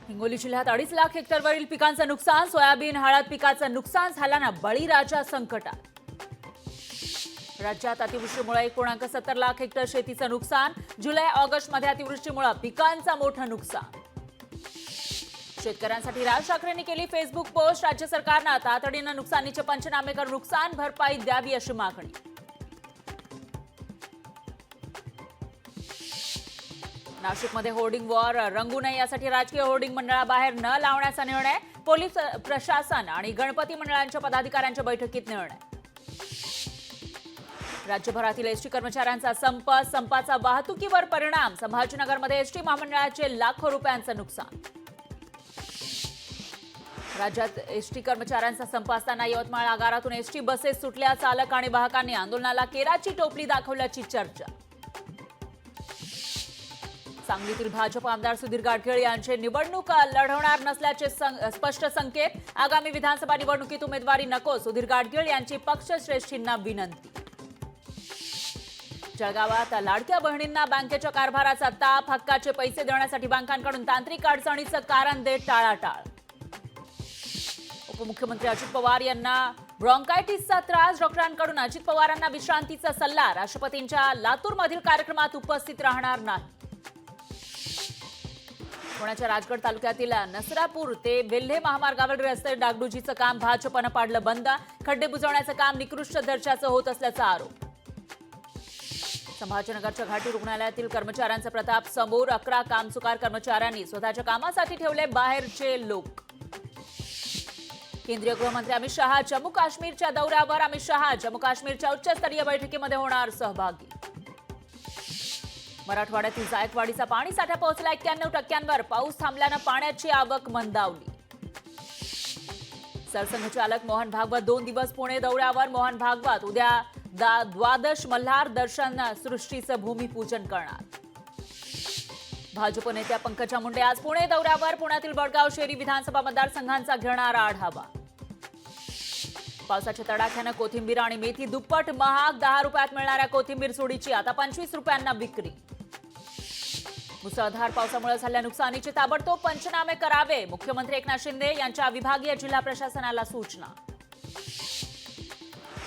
हिंगोली जिल्ह्यात 2.5 लाख हेक्टरवरील पिकांचं नुकसान, सोयाबीन हळद पिकाचं नुकसान झाल्यानं बळीराजा संकटात। राज्यात अतिवृष्टीमुळे 1.70 लाख हेक्टर शेतीचं नुकसान, जुलै ऑगस्ट मध्ये अतिवृष्टीमुळे पिकांचं मोठं नुकसान। शेतकऱ्यांसाठी राज ठाकरेंनी केली फेसबुक पोस्ट, राज्य सरकारनं तातडीनं नुकसानीचे पंचनामे करून नुकसान भरपाई द्यावी अशी मागणी। नाशिकमध्ये होर्डिंग वॉर रंगू नये यासाठी राजकीय होर्डिंग मंडळाबाहेर न लावण्याचा निर्णय, पोलीस प्रशासन आणि गणपती मंडळांच्या पदाधिकाऱ्यांच्या बैठकीत निर्णय। राज्यभरातील एसटी कर्मचाऱ्यांचा संप, संपाचा वाहतुकीवर परिणाम, संभाजीनगरमध्ये एसटी महामंडळाचे लाखो रुपयांचं नुकसान। राज्यात एसटी कर्मचाऱ्यांचा संप असताना यवतमाळ आगारातून एसटी बसेस सुटल्या, चालक आणि वाहकांनी आंदोलनाला केराची टोपली दाखवल्याची चर्चा। सांगलीतील भाजप आमदार सुधीर गाडगीळ यांचे निवडणूक लढवणार नसल्याचे स्पष्ट संकेत, आगामी विधानसभा निवडणुकीत उमेदवारी नको, सुधीर गाडगीळ यांची पक्षश्रेष्ठींना विनंती। जळगावात लाडक्या बहिणींना बँकेच्या कारभाराचा ताप, हक्काचे पैसे देण्यासाठी बँकांकडून तांत्रिक अडचणीचं कारण देत टाळाटाळ। उपमुख्यमंत्री अजित पवार यांना ब्रॉन्कायटिसचा त्रास, डॉक्टरांकडून अजित पवारांना विश्रांतीचा सल्ला, राष्ट्रपतींच्या लातूरमधील कार्यक्रमात उपस्थित राहणार नाही। पुण्याच्या राजगड तालुक्यातील नसरापूर ते वेल्हे महामार्गावरील रस्ते डागडुजीचं काम भाजपनं पाडलं बंद, खड्डे बुजवण्याचं काम निकृष्ट दर्जाचं होत असल्याचा आरोप। संभाजीनगरच्या घाटी रुग्णालयातील कर्मचाऱ्यांचा प्रताप समोर, 11 कामचुकार कर्मचाऱ्यांनी स्वतःच्या कामासाठी ठेवले बाहेरचे लोक। केंद्रीय गृहमंत्री अमित शहा जम्मू काश्मीरच्या दौऱ्यावर, अमित शहा जम्मू काश्मीरच्या उच्चस्तरीय बैठकीमध्ये होणार सहभागी। मराठवाड्यातील जायकवाडीचा पाणी साठा पोहोचला 91%, पाऊस थांबल्यानं पाण्याची आवक मंदावली। सरसंघचालक मोहन भागवत 2 दिवस पुणे दौऱ्यावर, मोहन भागवत उद्या द्वादश मल्हार दर्शन सृष्टीचं भूमिपूजन करणार। भाजप नेत्या पंकजा मुंडे आज पुणे दौऱ्यावर, पुण्यातील वडगाव शेरी विधानसभा मतदारसंघांचा घेणार आढावा। पावसाच्या तडाख्यानं कोथिंबीर आणि मेथी दुप्पट महाग, 10 रुपयात मिळणाऱ्या कोथिंबीर सुडीची आता 25 रुपयांना विक्री। मुसळधार पावसामुळे झालेल्या नुकसानीचे ताबडतोब पंचनामे करावे, मुख्यमंत्री एकनाथ शिंदे यांच्या विभागीय जिल्हा प्रशासनाला सूचना।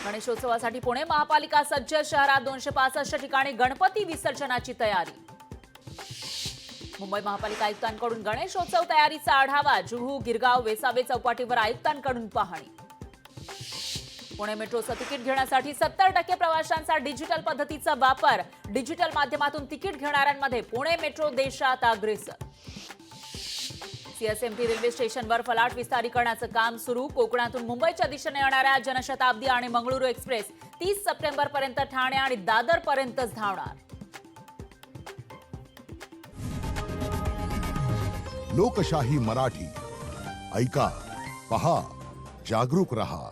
गणेशोत्सवासाठी पुणे महापालिका सज्ज, शहरात 265 ठिकाणी गणपती विसर्जनाची तयारी। मुंबई महापालिका आयुक्तांकडून गणेशोत्सव तयारीचा आढावा, जुहू, गिरगाव, वेसावे चौपाटीवर आयुक्तांकडून पाहणी। पुणे मेट्रोचं तिकीट घेण्यासाठी 70% प्रवाशांचा डिजिटल पद्धतीचा वापर, डिजिटल माध्यमातून तिकीट घेणाऱ्यांमध्ये पुणे मेट्रो देशात अग्रेसर। सीएसएमटी रेल्वे स्टेशनवर फलाट विस्तारीकरणाचं काम सुरू, कोकणातून मुंबईच्या दिशेने येणाऱ्या जनशताब्दी आणि मंगळुरू एक्सप्रेस 30 सप्टेंबरपर्यंत ठाणे आणि दादरपर्यंतच धावणार। लोकशाही मराठी ऐका, पहा, जागरूक रहा।